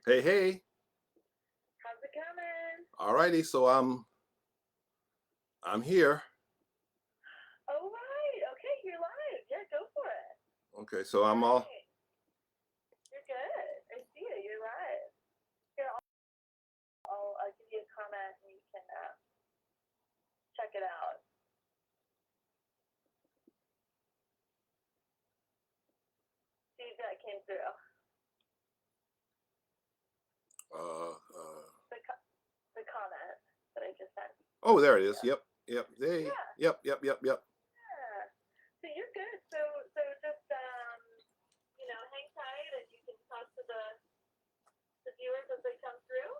Hey, hey. How's it coming? Alrighty, so I'm here. Oh, right. Okay, you're live. Yeah, go for it. Okay, so All I'm all right. You're good. I see you. You're live. Here, I'll give you a comment and you can check it out. See if that came through. uh The comment that I just sent. oh, there it is. Yeah. Yep. Hey. Yeah. Yep. Yeah. So you're good. So just hang tight and you can talk to the viewers as they come through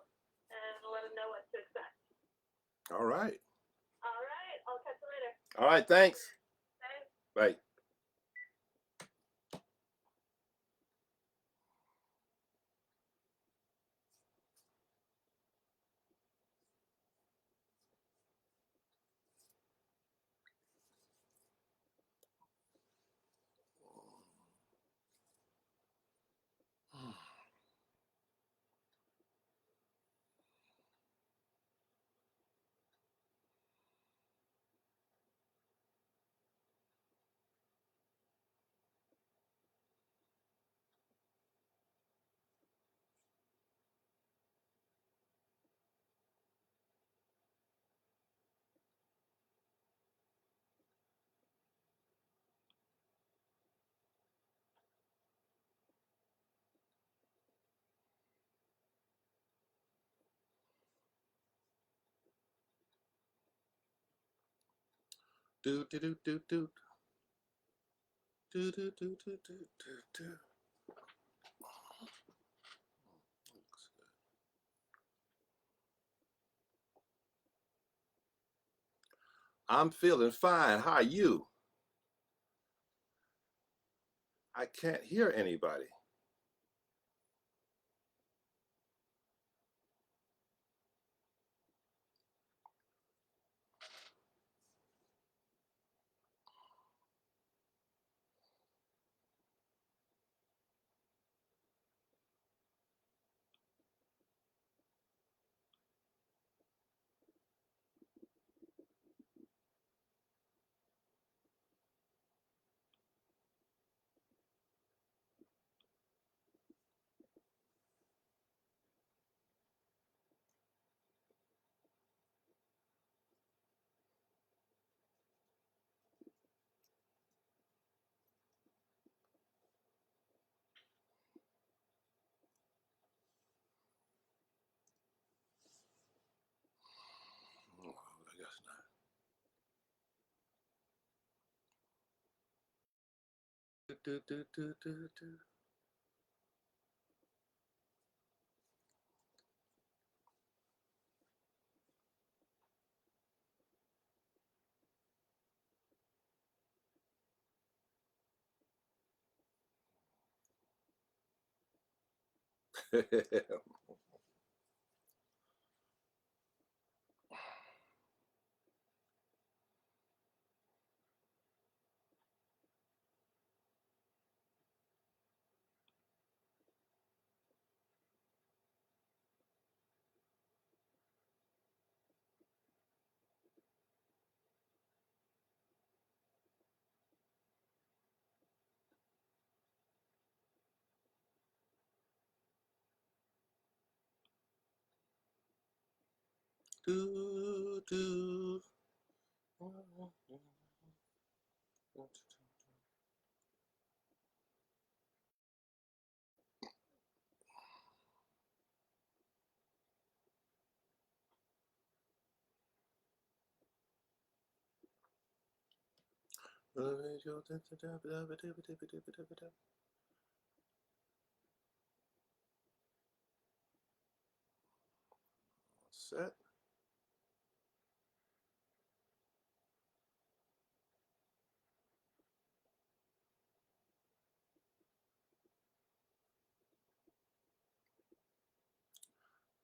and let them know what to expect. All right. All right. I'll catch you later. All right, thanks. Thanks. Bye. Do do do do do do do do do do do. I'm feeling fine. How are you? I can't hear anybody. Oh, I guess not. Do do do do do. Do do. Set.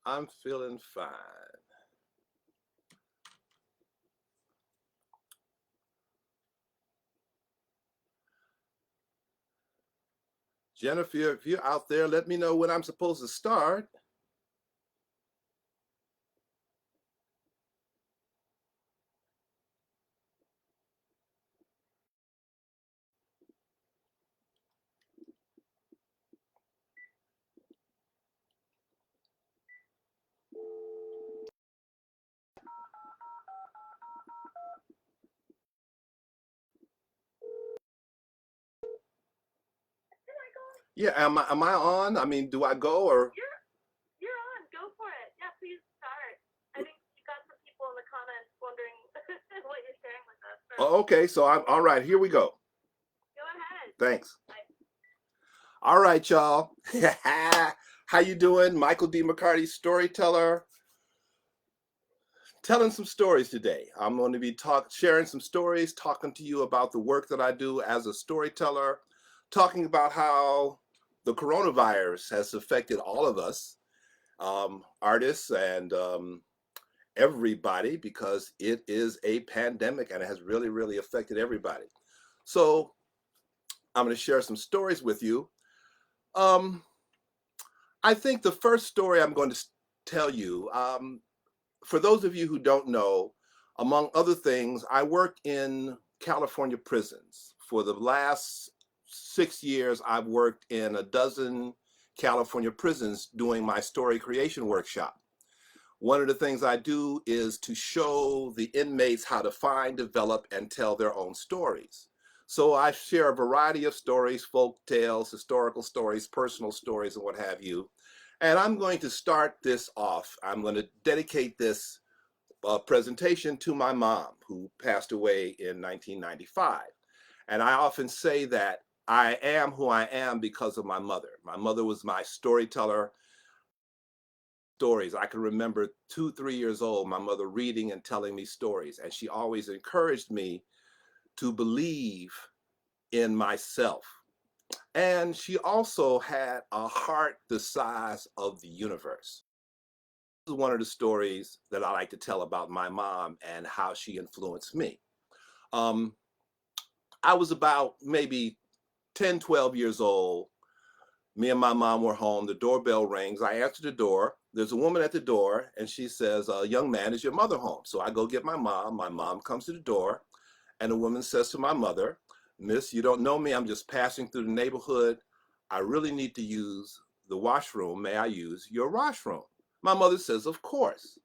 I'm feeling fine. Jennifer, if you're out there, let me know when I'm supposed to start. Hey, Michael. Yeah, am I on? I mean, do I go or? You're on. Go for it. Yeah, please start. I think you got some people in the comments wondering what you're sharing with us. So Oh, okay, so I'm all right. Here we go. go ahead. Thanks. Bye. All right, y'all. How you doing? Michael D McCarty, storyteller, telling some stories today. I'm going to be sharing some stories, talking to you about the work that I do as a storyteller, talking about how the coronavirus has affected all of us, artists and everybody, because it is a pandemic and it has really, really affected everybody. So I'm going to share some stories with you. Um, I think the first story I'm going to tell you, for those of you who don't know, among other things, I work in California prisons. For the last 6 years, I've worked in a dozen California prisons doing my story creation workshop. One of the things I do is to show the inmates how to find, develop, and tell their own stories. So I share a variety of stories, folk tales, historical stories, personal stories, and what have you. And I'm going to start this off. I'm going to dedicate this presentation to my mom, who passed away in 1995. And I often say that I am who I am because of my mother. My mother was my storyteller. Stories. I can remember 2, 3 years old, my mother reading and telling me stories. And she always encouraged me to believe in myself. And she also had a heart the size of the universe. This is one of the stories that I like to tell about my mom and how she influenced me. Um, I was about maybe 10, 12 years old. Me and my mom were home. The doorbell rings. I answer the door. There's a woman at the door, and she says, young man, is your mother home? So I go get my mom. My mom comes to the door, and the woman says to my mother, Miss, you don't know me. I'm just passing through the neighborhood. I really need to use the washroom. May I use your washroom? My mother says, of course.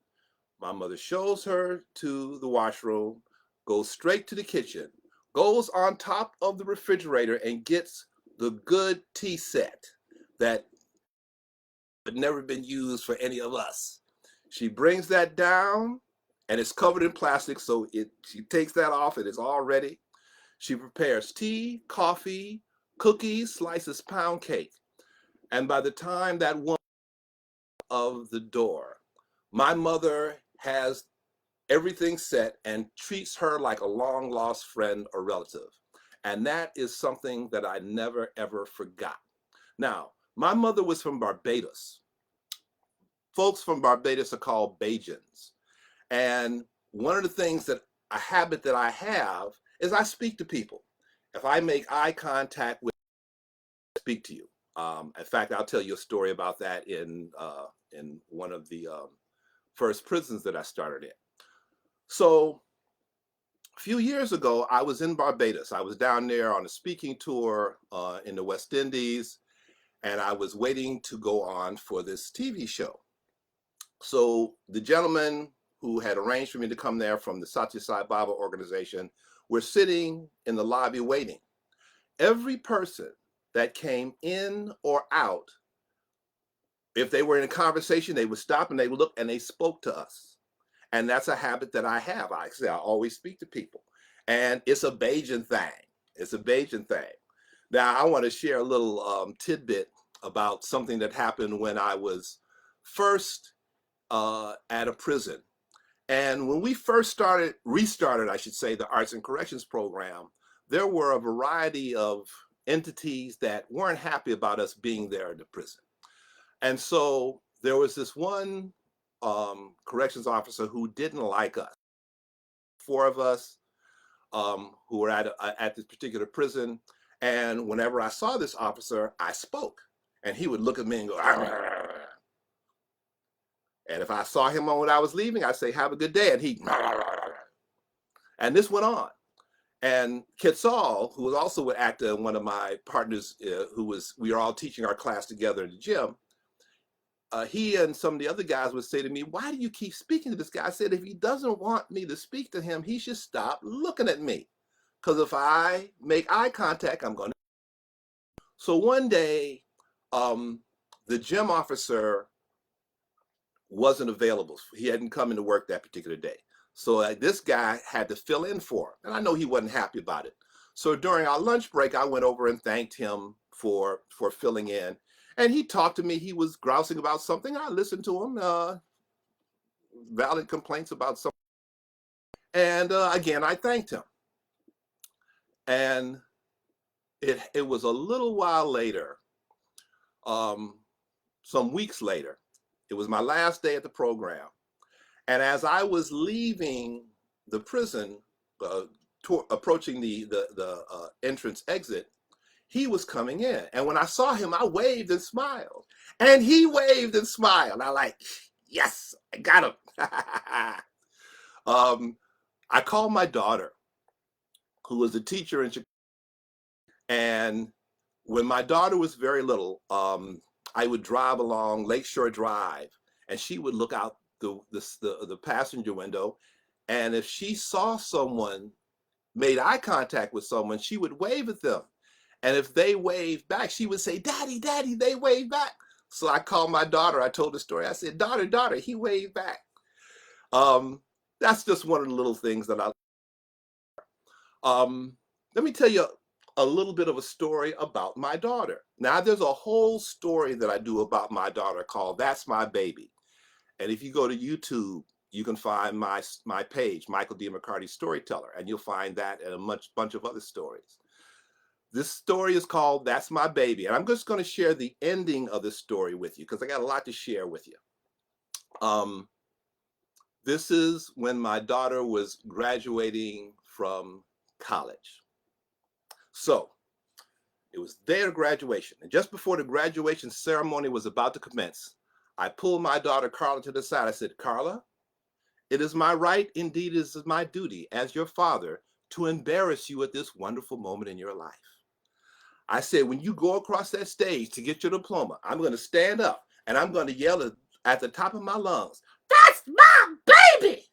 My mother shows her to the washroom, goes straight to the kitchen, goes on top of the refrigerator and gets the good tea set that had never been used for any of us. She brings that down and it's covered in plastic, so she takes that off and it's all ready. She prepares tea, coffee, cookies, slices pound cake. And by the time that woman of the door, my mother has everything set and treats her like a long lost friend or relative. And that is something that I never ever forgot. Now, my mother was from Barbados. Folks from Barbados are called Bajans. And one of the things that a habit that I have is I speak to people. If I make eye contact with, speak to you. In fact, I'll tell you a story about that in one of the first prisons that I started in. So a few years ago, I was in Barbados. I was down there on a speaking tour in the West Indies, and I was waiting to go on for this TV show. So the gentleman who had arranged for me to come there from the Satya Sai Baba organization were sitting in the lobby waiting. Every person that came in or out, if they were in a conversation, they would stop and they would look and they spoke to us. And that's a habit that I have. I always speak to people. And it's a Bajan thing. It's a Bajan thing. Now, I want to share a little tidbit about something that happened when I was first at a prison. And when we first restarted, I should say, the Arts and Corrections program, there were a variety of entities that weren't happy about us being there in the prison. And so there was this one corrections officer who didn't like us. 4 of us who were at this particular prison, And whenever I saw this officer, I spoke. And he would look at me and go, "Arr." And if I saw him when I was leaving, I'd say, "Have a good day." And he, and this went on. And Quetzal, who was also with ACTA, one of my partners, we were all teaching our class together in the gym. He and some of the other guys would say to me, "Why do you keep speaking to this guy?" I said, "If he doesn't want me to speak to him, he should stop looking at me. Because if I make eye contact, I'm going to." So one day, the gym officer wasn't available. He hadn't come into work that particular day. So this guy had to fill in for him. And I know he wasn't happy about it. So during our lunch break, I went over and thanked him for filling in. And he talked to me. He was grousing about something. I listened to him, valid complaints about something. And again, I thanked him. And it was a little while later, some weeks later, it was my last day at the program. And as I was leaving the prison, approaching the entrance exit, he was coming in. And when I saw him, I waved and smiled. And he waved and smiled. I like, yes, I got him. I called my daughter, who was a teacher in Chicago. And when my daughter was very little, I would drive along Lakeshore Drive, and she would look out the passenger window, and if she saw someone, made eye contact with someone, she would wave at them. And if they waved back, she would say, "Daddy, Daddy," they waved back. So I called my daughter, I told the story, I said, Daughter, he waved back. That's just one of the little things that let me tell you a little bit of a story about my daughter. Now, there's a whole story that I do about my daughter called "That's My Baby." And if you go to YouTube, you can find my page, Michael D McCarty Storyteller, and you'll find that and a bunch of other stories. This story is called "That's My Baby." And I'm just going to share the ending of this story with you because I got a lot to share with you. This is when my daughter was graduating from college. So it was their graduation. And just before the graduation ceremony was about to commence, I pulled my daughter Carla to the side. I said, "Carla, it is my right, indeed it is my duty as your father to embarrass you at this wonderful moment in your life." I said, "When you go across that stage to get your diploma, I'm going to stand up and I'm going to yell at the top of my lungs, 'That's my baby!'"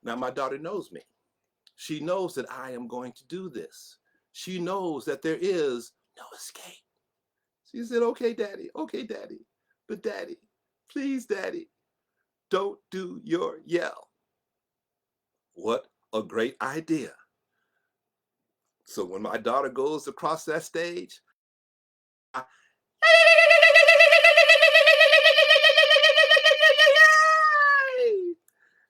Now, my daughter knows me. She knows that I am going to do this. She knows that there is no escape. She said, okay, Daddy, but Daddy, please, Daddy, don't do your yell." What a great idea. So when my daughter goes across that stage,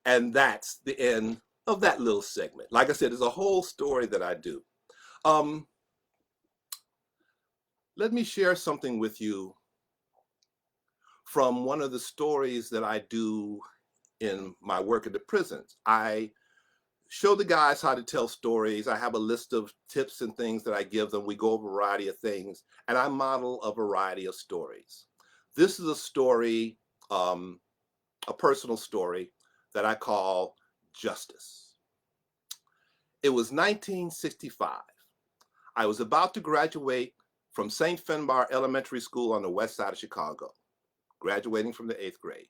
and that's the end of that little segment. Like I said, there's a whole story that I do. Let me share something with you from one of the stories that I do in my work at the prisons. I show the guys how to tell stories. I have a list of tips and things that I give them. We go over a variety of things, and I model a variety of stories. This is a story, a personal story that I call Justice. It was 1965. I was about to graduate from St. Finbar Elementary School on the west side of Chicago, graduating from the 8th grade.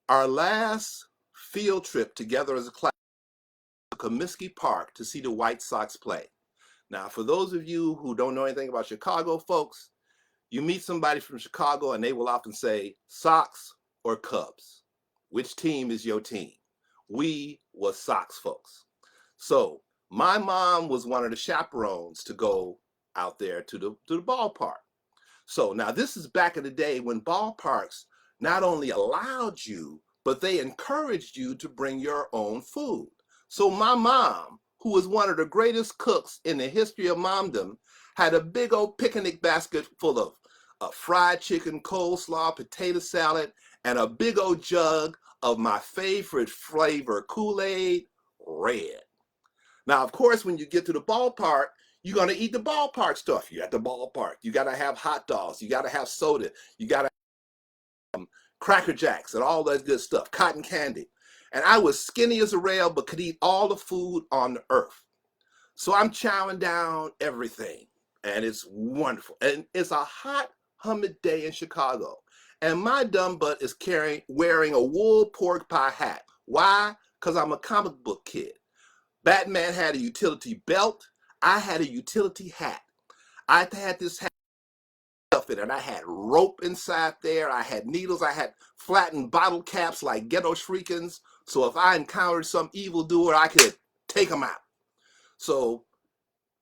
Our last field trip together as a class to Comiskey Park to see the White Sox play. Now, for those of you who don't know anything about Chicago, folks, you meet somebody from Chicago and they will often say, "Sox or Cubs? Which team is your team?" We were Sox folks. So my mom was one of the chaperones to go out there to the ballpark. So now this is back in the day when ballparks not only allowed you, but they encouraged you to bring your own food. So my mom, who was one of the greatest cooks in the history of momdom, had a big old picnic basket full of fried chicken, coleslaw, potato salad, and a big old jug of my favorite flavor, Kool-Aid, red. Now, of course, when you get to the ballpark, You're going to eat the ballpark stuff. You're at the ballpark. You got to have hot dogs. You got to have soda. You got to have Cracker Jacks and all that good stuff, cotton candy. And I was skinny as a rail, but could eat all the food on the earth. So I'm chowing down everything, and it's wonderful. And it's a hot, humid day in Chicago. And my dumb butt is wearing a wool pork pie hat. Why? Because I'm a comic book kid. Batman had a utility belt. I had a utility hat. I had this hat stuff in it, and I had rope inside there. I had needles. I had flattened bottle caps like ghetto shriekins. So if I encountered some evildoer, I could take them out. So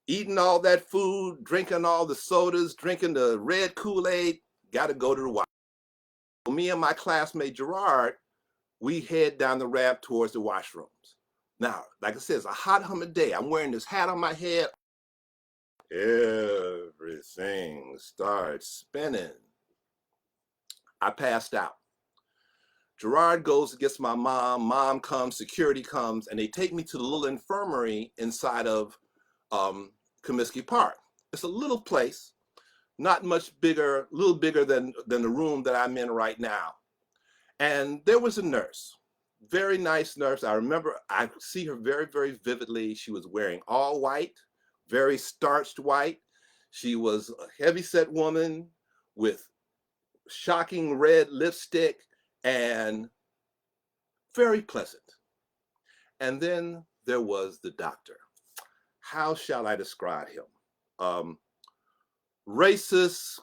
eating all that food, drinking all the sodas, drinking the red Kool-Aid, got to go to the washroom. Me and my classmate Gerard, we head down the ramp towards the washrooms. Now, like I said, it's a hot humid day. I'm wearing this hat on my head. Everything starts spinning. I passed out. Gerard goes and gets my mom. Mom comes, security comes, and they take me to the little infirmary inside of Comiskey Park. It's a little place, not much bigger, a little bigger than the room that I'm in right now. And there was a nurse, very nice nurse. I remember, I see her very, very vividly. She was wearing all white, very starched white. She was a heavyset woman with shocking red lipstick and very pleasant. And then there was the doctor. How shall I describe him? Racist,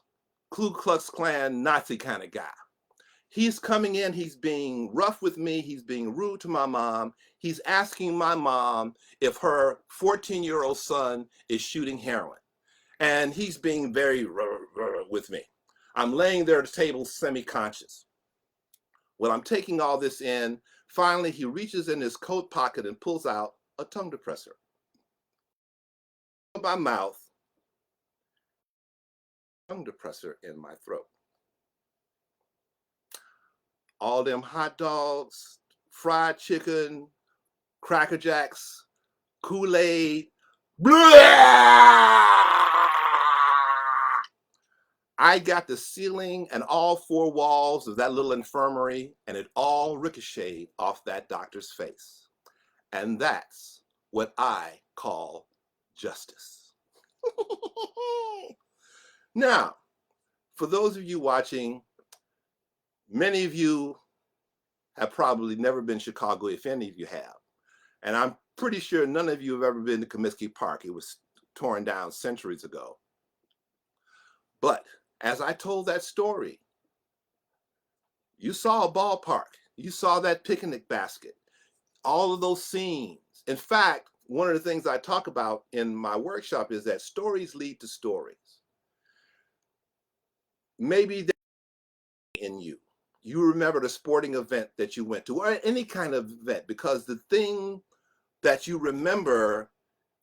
Ku Klux Klan, Nazi kind of guy. He's coming in, he's being rough with me, he's being rude to my mom. He's asking my mom if her 14-year-old son is shooting heroin. And he's being very with me. I'm laying there at the table semi-conscious. Well, I'm taking all this in. Finally, he reaches in his coat pocket and pulls out a tongue depressor. My mouth, tongue depressor in my throat. All them hot dogs, fried chicken, Cracker Jacks, Kool-Aid. I got the ceiling and all four walls of that little infirmary, and it all ricocheted off that doctor's face. And that's what I call justice. Now, for those of you watching, many of you have probably never been to Chicago, if any of you have. And I'm pretty sure none of you have ever been to Comiskey Park. It was torn down centuries ago. But as I told that story, you saw a ballpark. You saw that picnic basket. All of those scenes. In fact, one of the things I talk about in my workshop is that stories lead to stories. Maybe in you remember the sporting event that you went to, or any kind of event, because the thing that you remember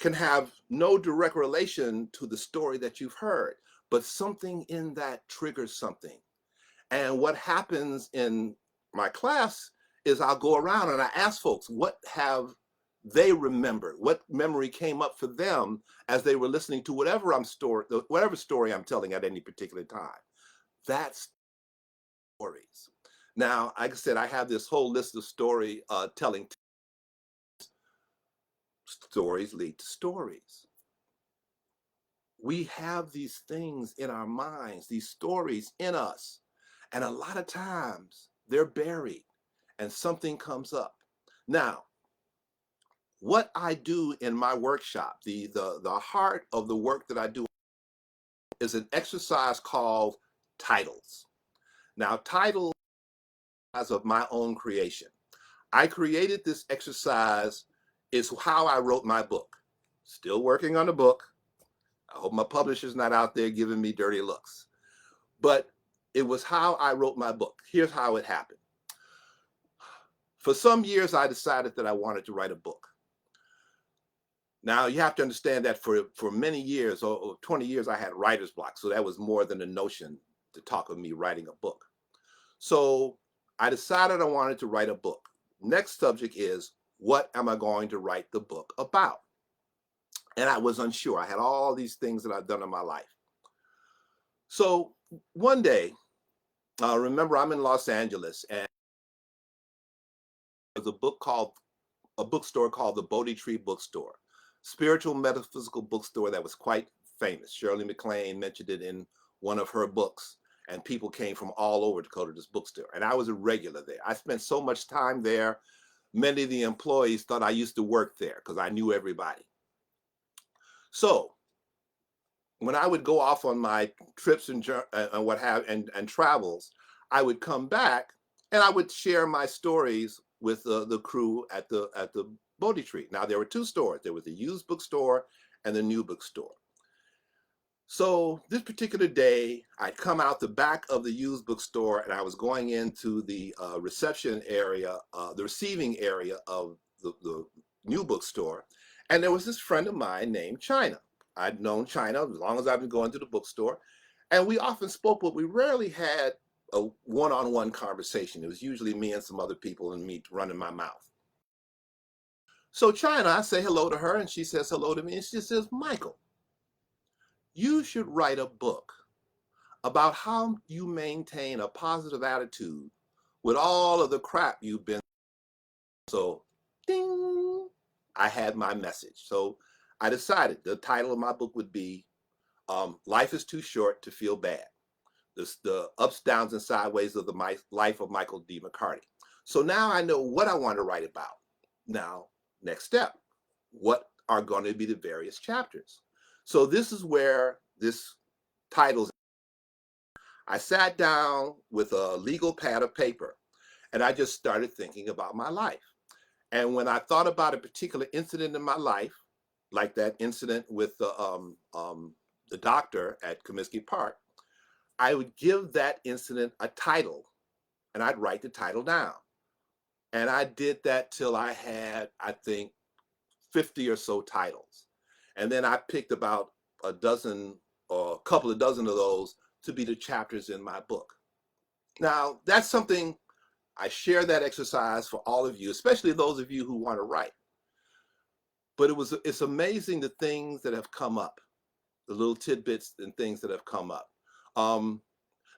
can have no direct relation to the story that you've heard, but something in that triggers something. And what happens in my class is I'll go around and I ask folks, what have they remembered? What memory came up for them as they were listening to whatever story I'm telling at any particular time? That's stories. Now, like I said, I have this whole list of story telling. Stories lead to stories. We have these things in our minds, these stories in us, and a lot of times they're buried and something comes up. Now, what I do in my workshop, the heart of the work that I do is an exercise called titles. Now, titles of my own creation. I created this exercise. It's how I wrote my book. Still working on the book. I hope my publisher's not out there giving me dirty looks. But it was how I wrote my book. Here's how it happened. For some years, I decided that I wanted to write a book. Now, you have to understand that for many years, or 20 years, I had writer's block. So that was more than a notion to talk of me writing a book. So I decided I wanted to write a book. Next subject is, what am I going to write the book about? And I was unsure. I had all these things that I'd done in my life. So one day, remember, I'm in Los Angeles, and there's a bookstore called the Bodhi Tree Bookstore, spiritual metaphysical bookstore that was quite famous. Shirley MacLaine mentioned it in one of her books, and people came from all over to go to this bookstore. And I was a regular there. I spent so much time there. Many of the employees thought I used to work there because I knew everybody. So when I would go off on my trips and what have and travels, I would come back and I would share my stories with the crew at the Bodhi Tree. Now there were two stores. There was the used bookstore and the new bookstore. So this particular day, I'd come out the back of the used bookstore and I was going into the reception area, the receiving area of the new bookstore. And there was this friend of mine named China. I'd known China as long as I've been going to the bookstore. And we often spoke, but we rarely had a one-on-one conversation. It was usually me and some other people and me running my mouth. So China, I say hello to her and she says hello to me and she says, Michael, you should write a book about how you maintain a positive attitude with all of the crap you've been through. So, ding, I had my message. So I decided the title of my book would be Life is Too Short to Feel Bad. The ups, downs, and sideways of the life of Michael D McCarty. So now I know what I want to write about. Now, next step, what are going to be the various chapters? So this is where this title, I sat down with a legal pad of paper and I just started thinking about my life. And when I thought about a particular incident in my life, like that incident with the doctor at Comiskey Park, I would give that incident a title and I'd write the title down. And I did that till I had, I think, 50 or so titles. And then I picked about a dozen or a couple of dozen of those to be the chapters in my book. Now, that's something I share that exercise for all of you, especially those of you who want to write. But it's amazing the things that have come up, the little tidbits and things that have come up. Now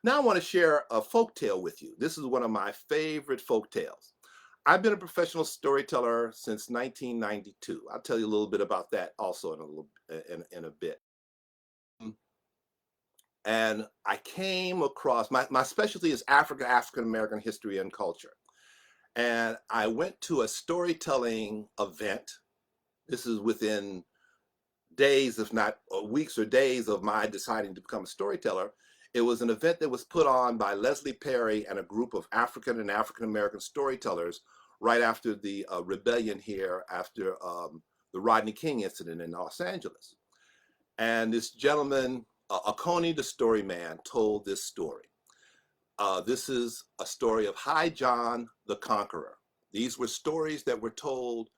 I want to share a folk tale with you. This is one of my favorite folk tales. I've been a professional storyteller since 1992. I'll tell you a little bit about that also in a bit. And I came across, my specialty is African American history and culture. And I went to a storytelling event. This is within days, if not weeks or days of my deciding to become a storyteller. It was an event that was put on by Leslie Perry and a group of African and African American storytellers right after the rebellion here, after the Rodney King incident in Los Angeles. And this gentleman, Akoni the story man, told this story. This is a story of High John the Conqueror. These were stories that were told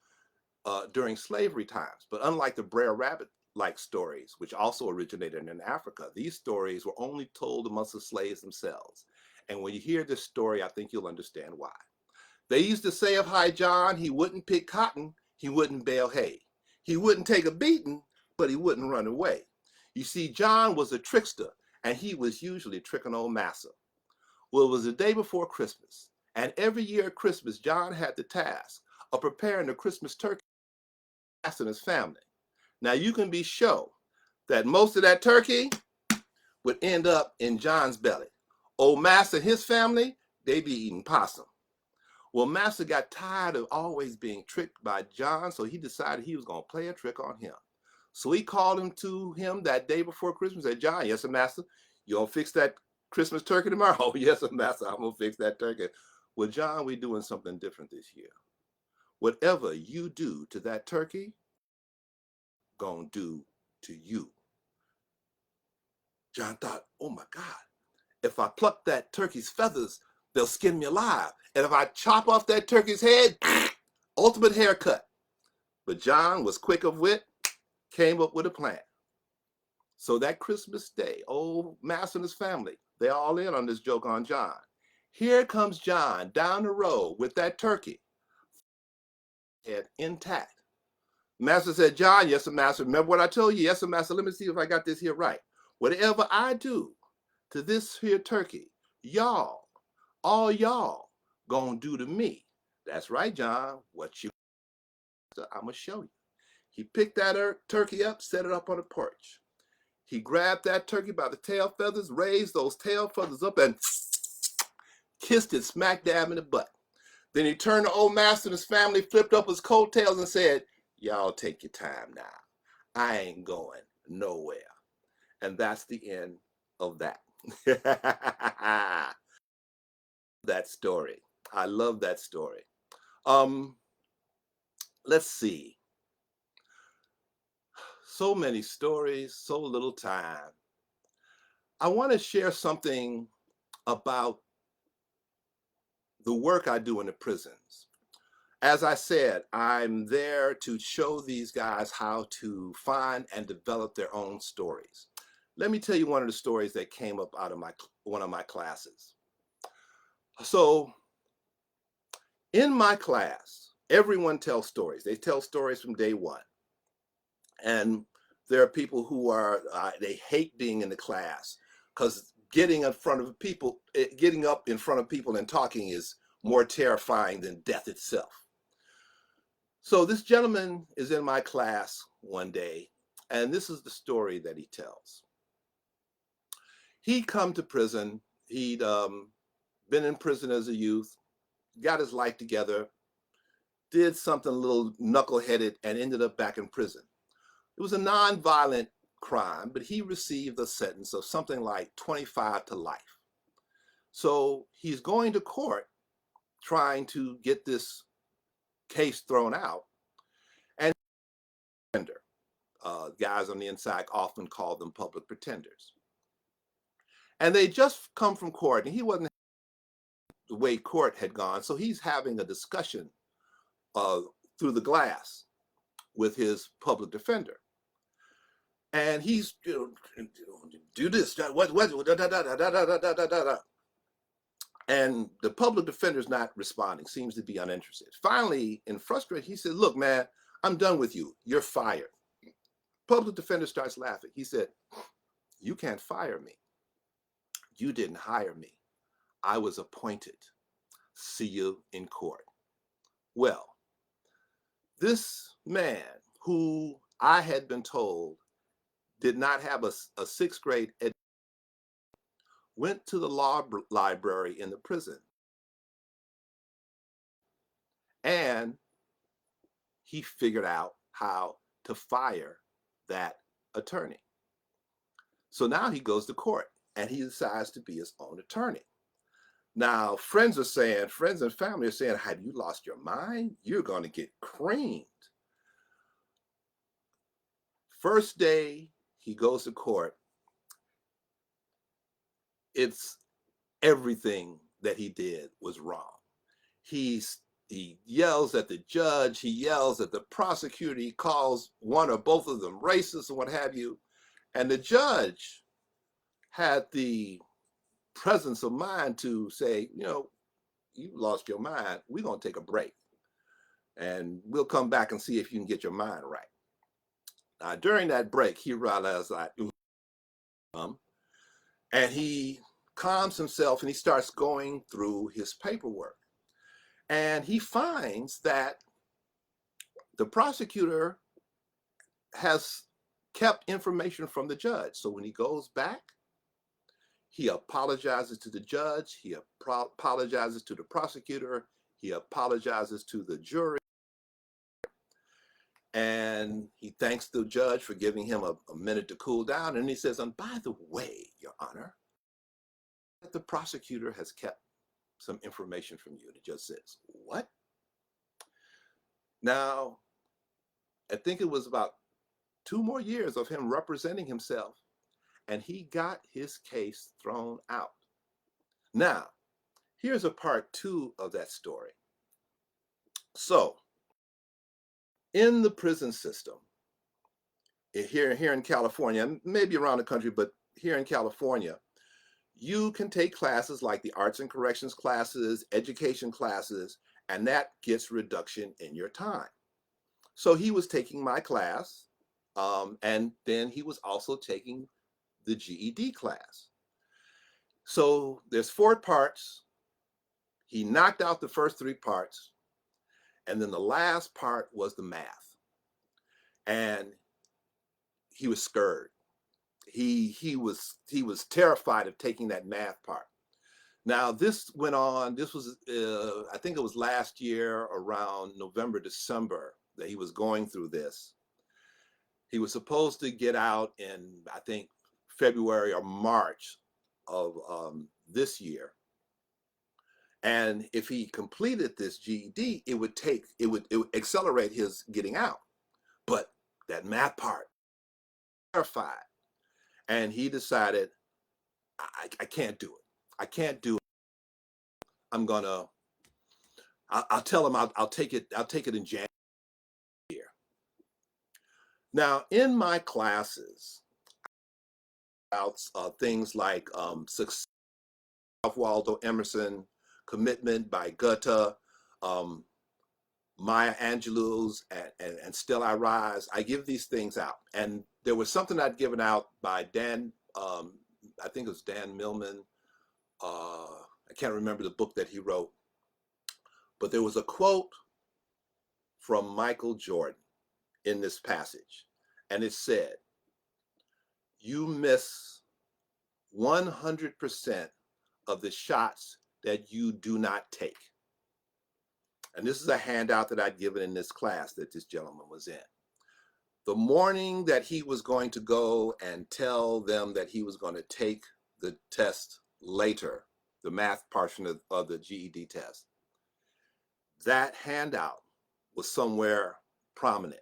during slavery times, but unlike the Brer Rabbit-like stories, which also originated in Africa, these stories were only told amongst the slaves themselves. And when you hear this story, I think you'll understand why. They used to say of High John, he wouldn't pick cotton, he wouldn't bale hay. He wouldn't take a beating, but he wouldn't run away. You see, John was a trickster, and he was usually tricking old massa. Well, it was the day before Christmas, and every year at Christmas, John had the task of preparing the Christmas turkey for Massa and his family. Now, you can be sure that most of that turkey would end up in John's belly. Old Massa and his family, they be eating possum. Well, Massa got tired of always being tricked by John, so he decided he was going to play a trick on him. So he called him to him that day before Christmas and said, John, yes, sir, Massa, you going to fix that Christmas turkey tomorrow? Oh, yes, sir, Massa, I'm going to fix that turkey. Well, John, we're doing something different this year. Whatever you do to that turkey, going to do to you. John thought, oh my God, if I pluck that turkey's feathers, they'll skin me alive. And if I chop off that turkey's head, ultimate haircut. But John was quick of wit, came up with a plan. So that Christmas day, old Massa and his family, they all in on this joke on John. Here comes John down the road with that turkey head intact. Master said, John, yes, sir, master. Remember what I told you? Yes, sir, master. Let me see if I got this here right. Whatever I do to this here turkey, y'all, all y'all, gonna do to me. That's right, John. What you, I'm gonna show you. He picked that turkey up, set it up on the porch. He grabbed that turkey by the tail feathers, raised those tail feathers up, and kissed it smack dab in the butt. Then he turned to old master and his family, flipped up his coattails and said, y'all take your time now. I ain't going nowhere. And that's the end of that. That story. I love that story. Let's see. So many stories, so little time. I want to share something about the work I do in the prisons. As I said, I'm there to show these guys how to find and develop their own stories. Let me tell you one of the stories that came up out of one of my classes. So in my class, everyone tells stories. They tell stories from day one. And there are people who are, they hate being in the class because getting up in front of people and talking is more terrifying than death itself. So this gentleman is in my class one day, and this is the story that he tells. He'd come to prison. He'd been in prison as a youth, got his life together, did something a little knuckleheaded, and ended up back in prison. It was a non-violent crime, but he received a sentence of something like 25 to life. So he's going to court trying to get this case thrown out. And guys on the inside often call them public pretenders. And they just come from court, and he wasn't the way court had gone, so he's having a discussion through the glass with his public defender. And he's, do this, what, da, da, da, da, da, da, da, da, da. And the public defender's not responding, seems to be uninterested. Finally, in frustration, he said, look, man, I'm done with you. You're fired. Public defender starts laughing. He said, you can't fire me. You didn't hire me. I was appointed. See you in court. Well, this man who I had been told did not have a sixth grade education went to the law library in the prison, and he figured out how to fire that attorney. So now he goes to court and he decides to be his own attorney. Now, friends and family are saying, have you lost your mind? You're going to get creamed. First day he goes to court, it's everything that he did was wrong. He yells at the judge, he yells at the prosecutor, he calls one or both of them racist and what have you. And the judge had the presence of mind to say, you lost your mind. We're going to take a break. And we'll come back and see if you can get your mind right. Now, during that break, he realized that, and he calms himself and he starts going through his paperwork. And he finds that the prosecutor has kept information from the judge. So when he goes back, he apologizes to the judge, he apologizes to the prosecutor, he apologizes to the jury, and he thanks the judge for giving him a minute to cool down. And he says, and by the way, Your Honor, the prosecutor has kept some information from you. The judge says, what? Now, I think it was about 2 more years of him representing himself, and he got his case thrown out. Now, here's a part 2 of that story. So, in the prison system, here in California, maybe around the country, but here in California, you can take classes like the arts and corrections classes, education classes, and that gets reduction in your time. So he was taking my class, and then he was also taking the GED class. So there's 4 parts. He knocked out the first 3 parts, and then the last part was the math. And he was scared. He was terrified of taking that math part. Now this went on. This was I think it was last year around November, December that he was going through this. He was supposed to get out in, I think, February or March of this year. And if he completed this GED, it would accelerate his getting out. But that math part, terrified. And he decided, I can't do it. I can't do it. I'll tell him I'll take it in January. Now, in my classes, things like success, Waldo Emerson, Commitment by Goethe, Maya Angelou's, and Still I Rise. I give these things out. And there was something I'd given out by Dan, I think it was Dan Millman. I can't remember the book that he wrote. But there was a quote from Michael Jordan in this passage. And it said, "You miss 100% of the shots that you do not take." And this is a handout that I'd given in this class that this gentleman was in. The morning that he was going to go and tell them that he was going to take the test later, the math portion of the GED test, that handout was somewhere prominent.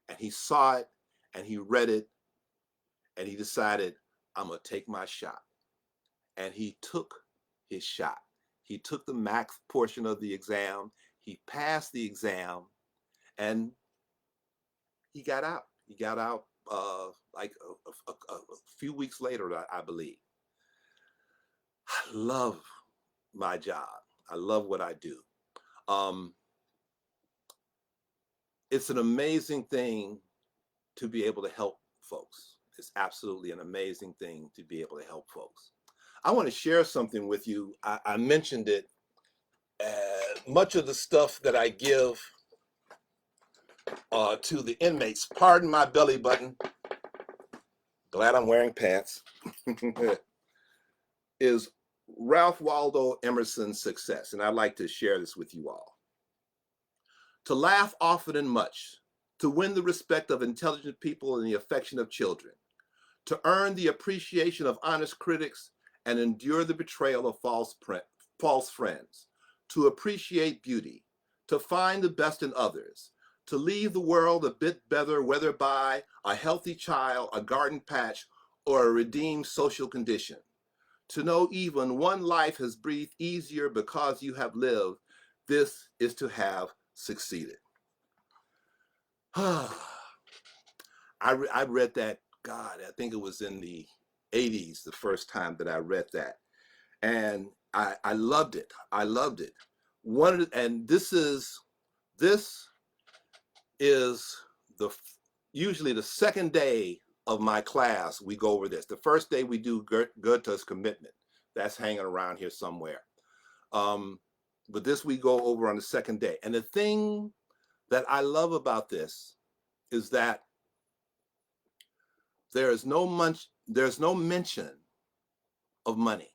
And he saw it and he read it and he decided, I'm going to take my shot. And he took his shot. He took the math portion of the exam. He passed the exam and he got out. He got out like a few weeks later, I believe. I love my job. I love what I do. It's an amazing thing to be able to help folks. It's absolutely an amazing thing to be able to help folks. I want to share something with you. I mentioned it. Much of the stuff that I give to the inmates, pardon my belly button, glad I'm wearing pants, is Ralph Waldo Emerson's success. And I'd like to share this with you all. To laugh often and much, to win the respect of intelligent people and the affection of children, to earn the appreciation of honest critics and endure the betrayal of false friends, to appreciate beauty, to find the best in others, to leave the world a bit better, whether by a healthy child, a garden patch, or a redeemed social condition. To know even one life has breathed easier because you have lived, this is to have succeeded. I read that, God, I think it was in the 80s, the first time that I read that. And I loved it. I loved it. And this is usually the second day of my class, we go over this. The first day we do Goethe's Commitment. That's hanging around here somewhere. But this we go over on the second day. And the thing that I love about this is that there's no mention of money.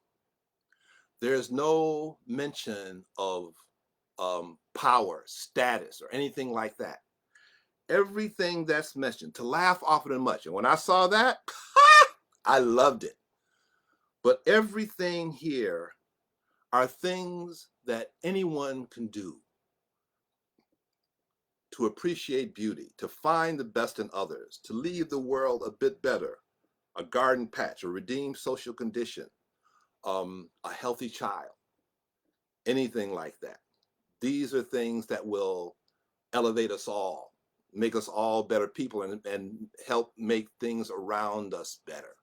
There's no mention of power, status, or anything like that. Everything that's mentioned, to laugh often and much. And when I saw that, I loved it. But everything here are things that anyone can do to appreciate beauty, to find the best in others, to leave the world a bit better, a garden patch, a redeemed social condition, a healthy child, anything like that. These are things that will elevate us all, make us all better people, and help make things around us better.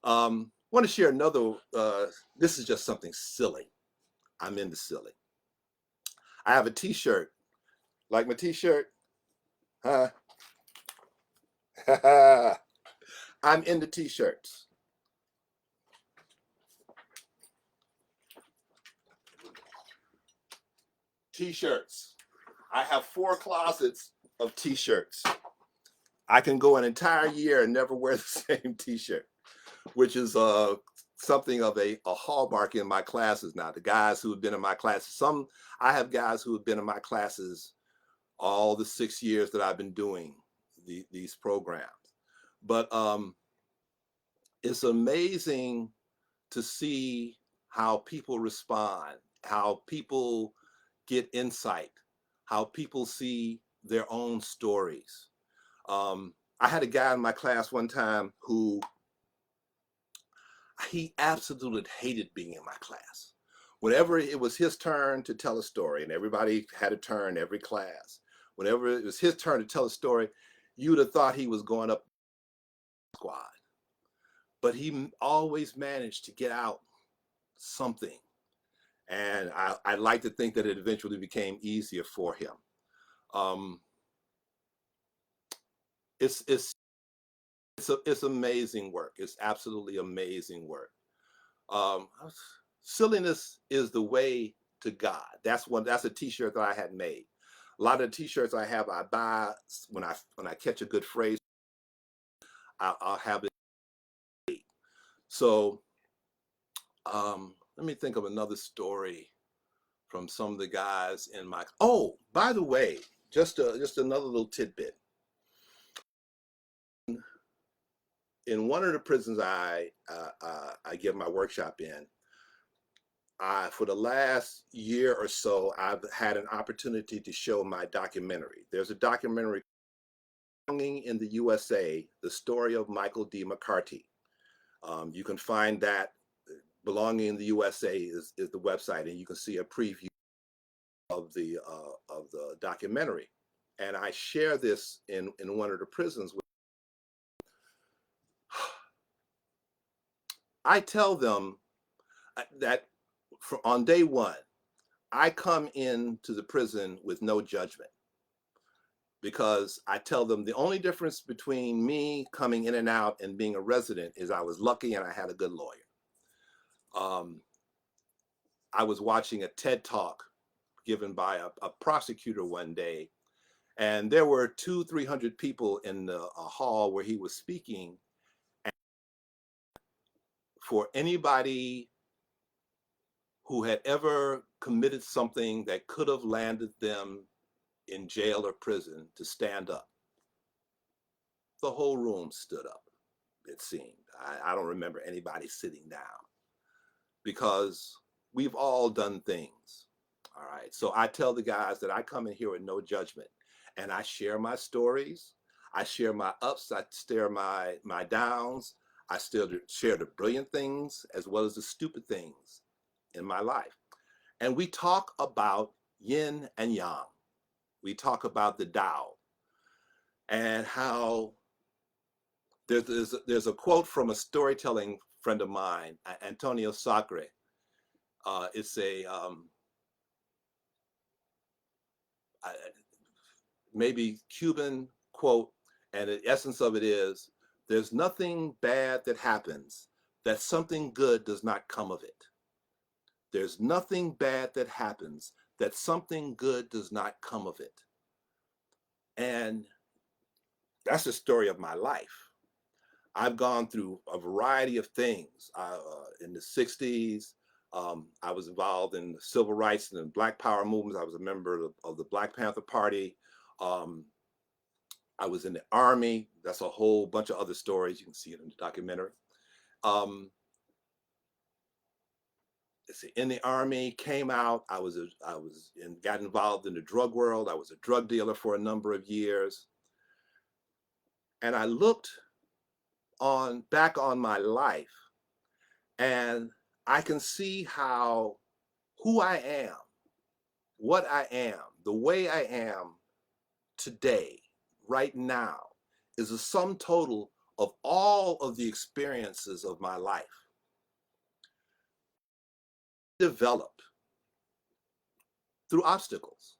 I want to share another, this is just something silly. I'm into silly. I have a t-shirt, like my t-shirt, I'm into t-shirts. T-shirts. I have 4 closets of t-shirts. I can go an entire year and never wear the same t-shirt, which is something of a hallmark in my classes now. The guys who have been in my classes, I have guys who have been in my classes all the 6 years that I've been doing these programs. But it's amazing to see how people respond, how people get insight, how people see their own stories. I had a guy in my class one time who he absolutely hated being in my class. Whenever it was his turn to tell a story, and everybody had a turn every class, whenever it was his turn to tell a story, you'd have thought he was going up squad. But he always managed to get out something. And I like to think that it eventually became easier for him. It's amazing work. It's absolutely amazing work. Silliness is the way to God. That's a t-shirt that I had made. A lot of the t-shirts I have, I buy when I catch a good phrase, I'll have it. So let me think of another story from some of the guys in my. Oh, by the way, just another little tidbit. In one of the prisons I give my workshop in, for the last year or so, I've had an opportunity to show my documentary. There's a documentary, Belonging in the USA, the story of Michael D McCarty. You can find that. Belonging in the USA is the website, and you can see a preview of the documentary. And I share this in one of the prisons. I tell them that on day one, I come into the prison with no judgment, because I tell them the only difference between me coming in and out and being a resident is I was lucky and I had a good lawyer. I was watching a TED Talk given by a prosecutor one day, and there were 200-300 people in the hall where he was speaking. And for anybody who had ever committed something that could have landed them in jail or prison to stand up, the whole room stood up, it seemed. I don't remember anybody sitting down, because we've all done things. All right. So I tell the guys that I come in here with no judgment, and I share my stories. I share my ups. I share my downs. I still share the brilliant things as well as the stupid things in my life. And we talk about yin and yang. We talk about the Tao, and how there's a quote from a storytelling friend of mine, Antonio Sacre. It's a maybe Cuban quote, and the essence of it is, there's nothing bad that happens that something good does not come of it. There's nothing bad that happens that something good does not come of it. And that's the story of my life. I've gone through a variety of things. In the 60s, I was involved in the civil rights and the Black Power movements. I was a member of the Black Panther Party. I was in the Army. That's a whole bunch of other stories. You can see it in the documentary. In the Army, came out. Got involved in the drug world. I was a drug dealer for a number of years. And I looked back on my life, and I can see how who I am, what I am, the way I am today, right now, is a sum total of all of the experiences of my life. Develop through obstacles.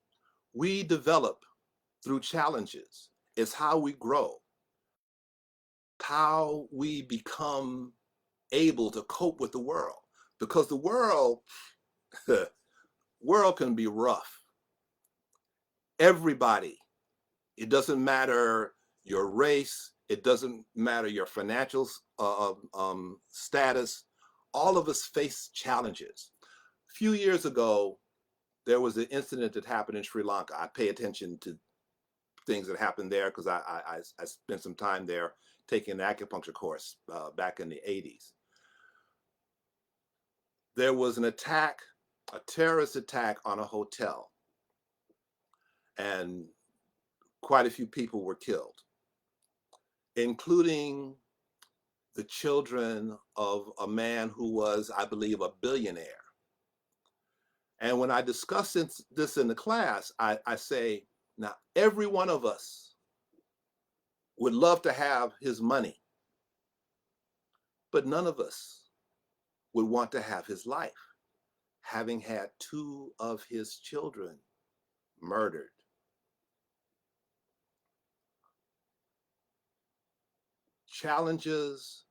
We develop through challenges. It's how we grow, how we become able to cope with the world. Because the world, the world can be rough. Everybody, it doesn't matter your race, it doesn't matter your financial status. All of us face challenges. A few years ago, there was an incident that happened in Sri Lanka. I pay attention to things that happened there because I spent some time there taking an acupuncture course back in the 80s. There was an attack, a terrorist attack on a hotel, and quite a few people were killed, including the children of a man who was, I believe, a billionaire. And when I discuss this in the class, I say, now, every one of us would love to have his money, but none of us would want to have his life, having had two of his children murdered. Challenges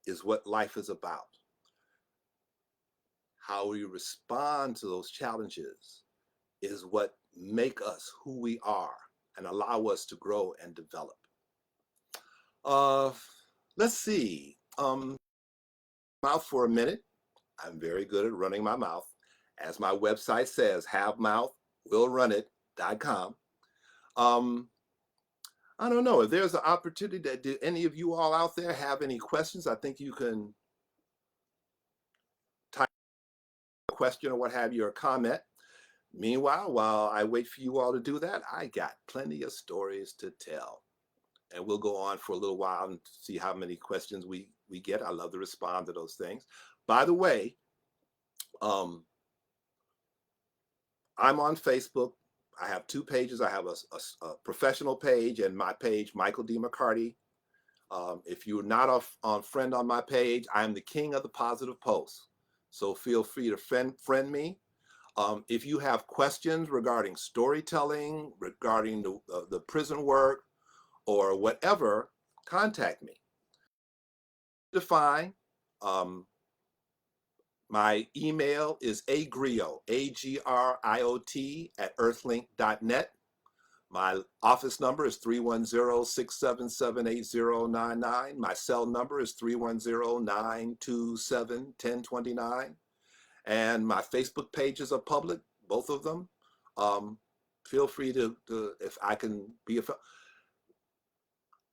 is what life is about. How we respond to those challenges is what make us who we are and allow us to grow and develop. Let's see. Mouth for a minute. I'm very good at running my mouth. As my website says, havemouthwillrunit.com. I don't know if there's an opportunity. Do any of you all out there have any questions? I think you can type a question or what have you, or comment. Meanwhile, while I wait for you all to do that, I got plenty of stories to tell. And we'll go on for a little while and see how many questions we get. I love to respond to those things. By the way, I'm on Facebook. I have two pages. I have a professional page and my page, Michael D McCarty. If you're not a friend on my page, I'm the king of the positive posts. So feel free to friend me. If you have questions regarding storytelling, regarding the prison work, or whatever, contact me. Define. My email is agriot, agriot @earthlink.net. My office number is 310-677-8099. My cell number is 310-927-1029. And my Facebook pages are public, both of them. Feel free to if I can be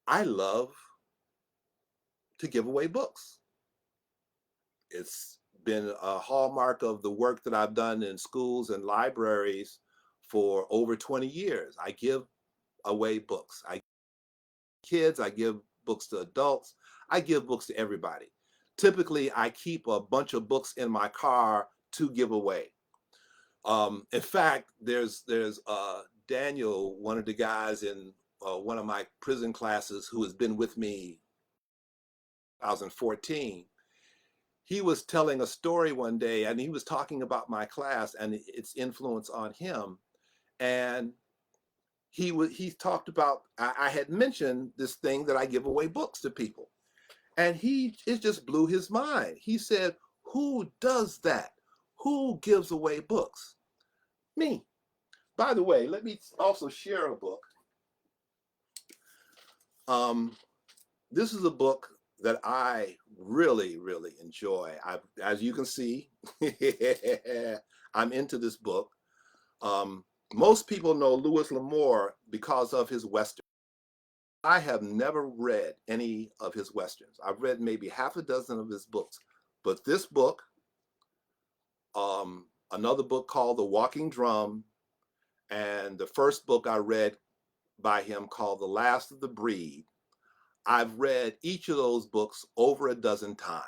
I love to give away books. It's been a hallmark of the work that I've done in schools and libraries for over 20 years. I give away books. I give kids, I give books to adults, I give books to everybody. Typically, I keep a bunch of books in my car to give away. In fact, there's Daniel, one of the guys in one of my prison classes who has been with me 2014. He was telling a story one day and he was talking about my class and its influence on him. And he talked about, I had mentioned this thing that I give away books to people. And it just blew his mind. He said, who does that? Who gives away books? Me. By the way, let me also share a book. This is a book that I really, really enjoy. As you can see, I'm into this book. Most people know Louis L'Amour because of his Westerns. I have never read any of his Westerns. I've read maybe half a dozen of his books. But this book, another book called The Walking Drum, and the first book I read by him called The Last of the Breed, I've read each of those books over a dozen times.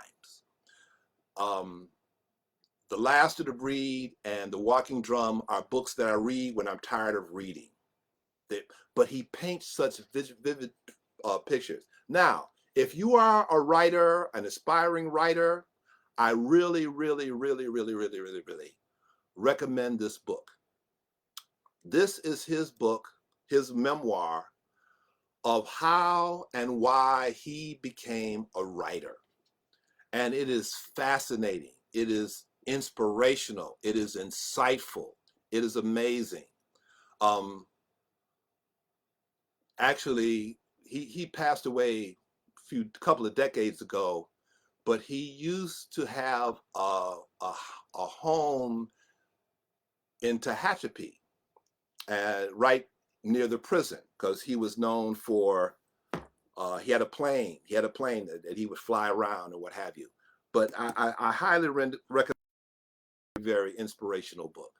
The Last of the Breed and The Walking Drum are books that I read when I'm tired of reading. But he paints such vivid pictures. Now, if you are a writer, an aspiring writer, I really, really, really, really, really, really, really recommend this book. This is his book, his memoir, of how and why he became a writer. And it is fascinating. It is inspirational. It is insightful. It is amazing. Um, Actually, he passed away a couple of decades ago, but he used to have a home in Tehachapi, right near the prison, because he was known for he had a plane. He had a plane that he would fly around or what have you. But I highly recommend a very inspirational book.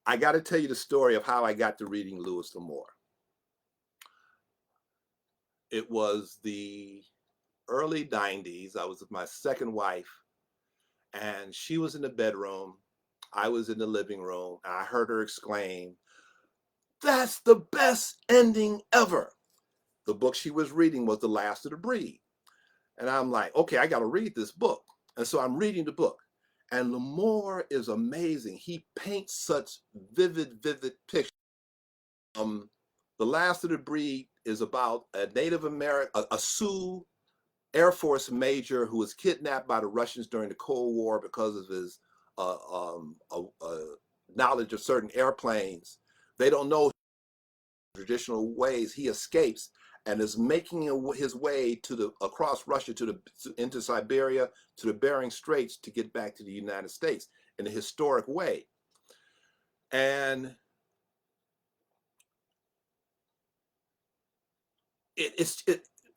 I got to tell you the story of how I got to reading Lewis L'Amour. It was the early 90s. I was with my second wife, and she was in the bedroom. I was in the living room, and I heard her exclaim, "That's the best ending ever." The book she was reading was The Last of the Breed. And I'm like, okay, I got to read this book. And so I'm reading the book. And L'Amour is amazing. He paints such vivid pictures. The Last of the Breed is about a Native American, a Sioux Air Force major who was kidnapped by the Russians during the Cold War because of his knowledge of certain airplanes. They don't know traditional ways. He escapes and is making his way across Russia into Siberia to the Bering Straits to get back to the United States in a historic way. And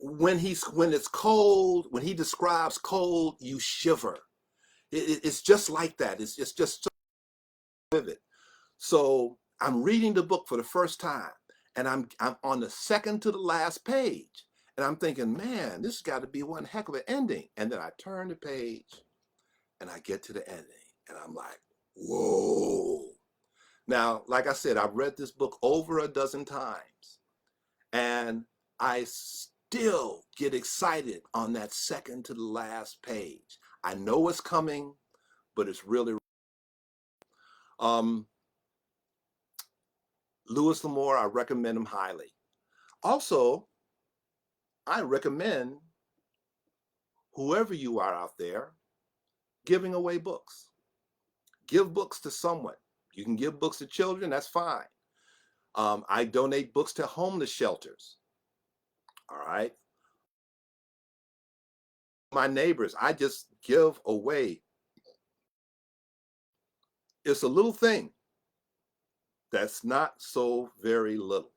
when it's cold, when he describes cold, you shiver. It's just like that. It's just so vivid. So I'm reading the book for the first time, and I'm on the second to the last page, and I'm thinking, man, this has got to be one heck of an ending. And then I turn the page, and I get to the ending, and I'm like, whoa. Now, like I said, I've read this book over a dozen times, and I still get excited on that second to the last page. I know what's coming, but it's really Lewis L'Amour. I recommend him highly. Also, I recommend whoever you are out there giving away books. Give books to someone. You can give books to children, that's fine. I donate books to homeless shelters. All right. My neighbors, I just give away. It's a little thing that's not so very little.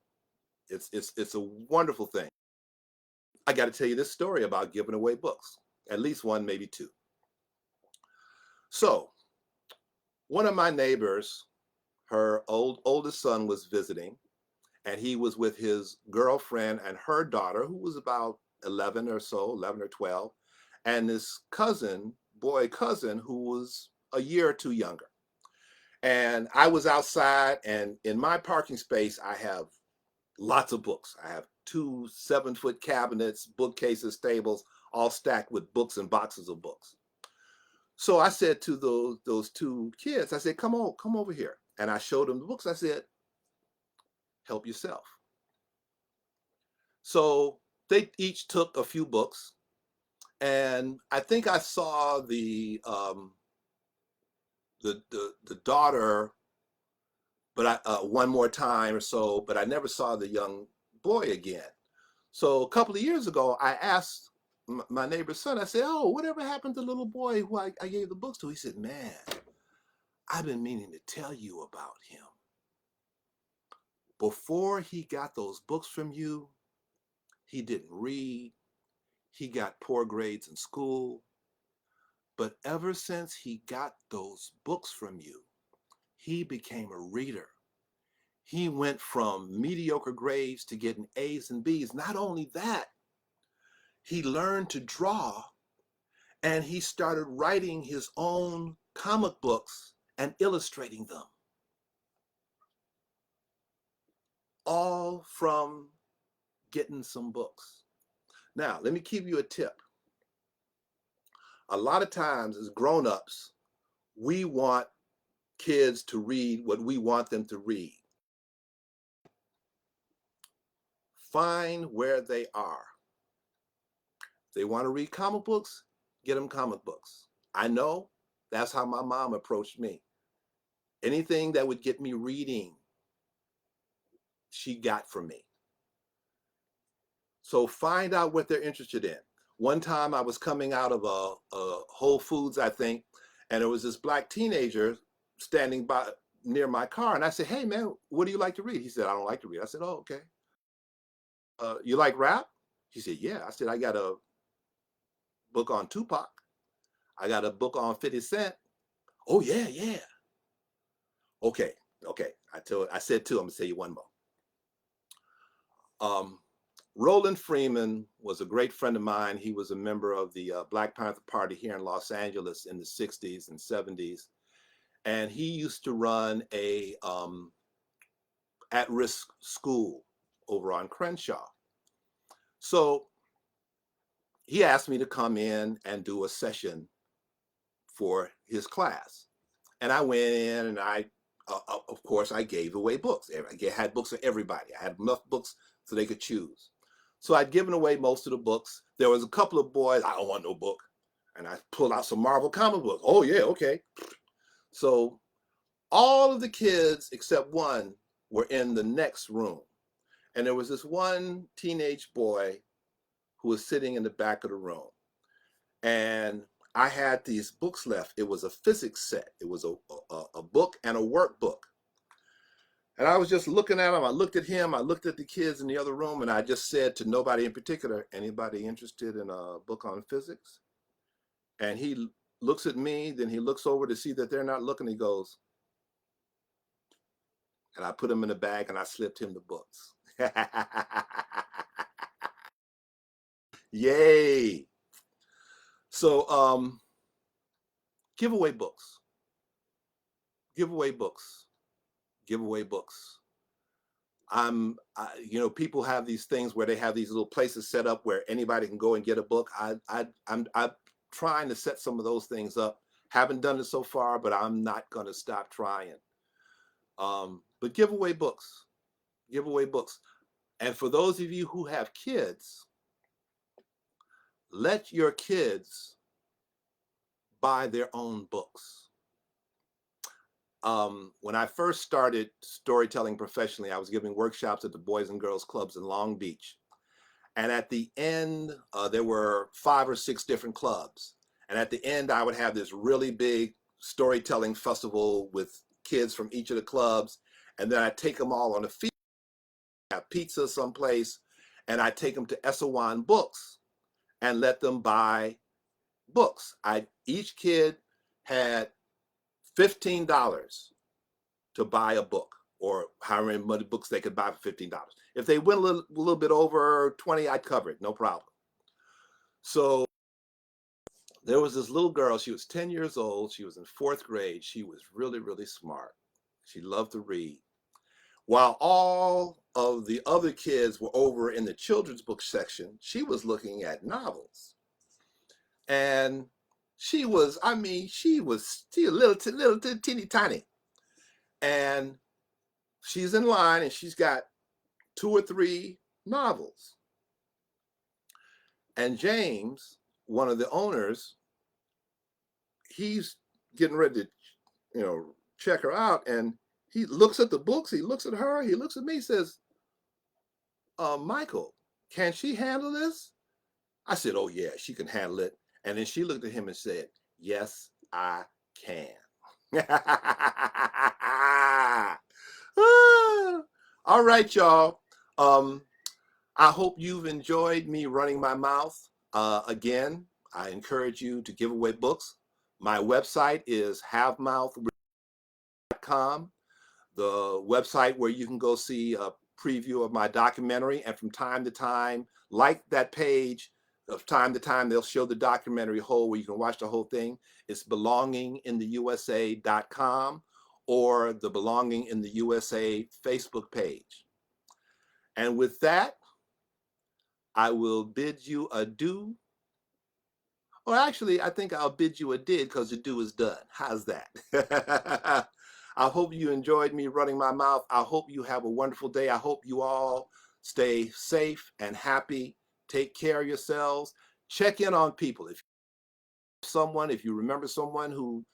It's a wonderful thing. I got to tell you this story about giving away books, at least one, maybe two. So one of my neighbors, her oldest son was visiting, and he was with his girlfriend and her daughter, who was about 11 or so, 11 or 12, and this boy cousin, who was a year or two younger. And I was outside, and in my parking space, I have lots of books. I have 2 7-foot cabinets, bookcases, tables, all stacked with books and boxes of books. So I said to those two kids, I said, come over here. And I showed them the books. I said, help yourself. So they each took a few books, and I think I saw the daughter, but one more time or so, but I never saw the young boy again. So a couple of years ago, I asked my neighbor's son, I said, "Oh, whatever happened to the little boy who I gave the books to?" He said, "Man, I've been meaning to tell you about him. Before he got those books from you, he didn't read. He got poor grades in school. But ever since he got those books from you, he became a reader. He went from mediocre grades to getting A's and B's. Not only that, he learned to draw, and he started writing his own comic books and illustrating them. All from getting some books." Now, let me give you a tip. A lot of times as grown-ups, we want kids to read what we want them to read. Find where they are. If they want to read comic books, get them comic books. I know that's how my mom approached me. Anything that would get me reading, she got from me. So find out what they're interested in. One time I was coming out of a Whole Foods, I think, and there was this black teenager standing by near my car, and I said, "Hey man, what do you like to read?" He said, "I don't like to read." I said, "Oh, okay. You like rap?" He said, "Yeah." I said, "I got a book on Tupac. I got a book on 50 Cent." "Oh yeah, yeah." Okay, okay. I said two. I'm gonna say you one more. Roland Freeman was a great friend of mine. He was a member of the Black Panther Party here in Los Angeles in the 60s and 70s. And he used to run a at-risk school over on Crenshaw. So he asked me to come in and do a session for his class. And I went in and of course, I gave away books. I had books for everybody. I had enough books so they could choose. So I'd given away most of the books. There was a couple of boys, "I don't want no book." And I pulled out some Marvel comic books. "Oh yeah, okay." So all of the kids except one were in the next room. And there was this one teenage boy who was sitting in the back of the room. And I had these books left. It was a physics set. It was a book and a workbook. And I was just looking at him. I looked at him. I looked at the kids in the other room, and I just said to nobody in particular, "Anybody interested in a book on physics?" And he looks at me, then he looks over to see that they're not looking. He goes, and I put him in a bag and I slipped him the books. Yay. So give away books. Give away books. Give away books. People have these things where they have these little places set up where anybody can go and get a book. I'm trying to set some of those things up. Haven't done it so far, but I'm not going to stop trying. But give away books. Give away books. And for those of you who have kids, let your kids buy their own books. When I first started storytelling professionally, I was giving workshops at the Boys and Girls Clubs in Long Beach. And at the end, there were 5 or 6 different clubs. And at the end, I would have this really big storytelling festival with kids from each of the clubs. And then I'd take them all on a feast, have pizza someplace, and I'd take them to Esselwan Books and let them buy books. Each kid had $15 to buy a book, or however many books they could buy for $15. If they went a little bit over 20, I'd cover it, no problem. So there was this little girl, she was 10 years old, she was in 4th grade, she was really, really smart. She loved to read. While all of the other kids were over in the children's book section, she was looking at novels. And she was a little teeny tiny. And she's in line and she's got 2 or 3 novels. And James, one of the owners, he's getting ready to, check her out. And he looks at the books, he looks at her, he looks at me, says, "Michael, can she handle this?" I said, "Oh yeah, she can handle it." And then she looked at him and said, "Yes, I can." All right, y'all. I hope you've enjoyed me running my mouth. Again, I encourage you to give away books. My website is havemouth.com, the website where you can go see a preview of my documentary. And from time to time, like that page, of time to time, they'll show the documentary whole where you can watch the whole thing. It's belongingintheusa.com or the Belonging in the USA Facebook page. And with that, I will bid you adieu. Or actually, I think I'll bid you a did because the do is done. How's that? I hope you enjoyed me running my mouth. I hope you have a wonderful day. I hope you all stay safe and happy. Take care of yourselves. Check in on people. If you remember someone who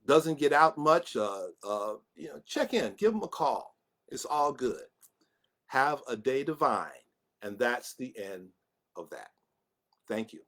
doesn't get out much, check in, give them a call. It's all good. Have a day divine. And that's the end of that. Thank you.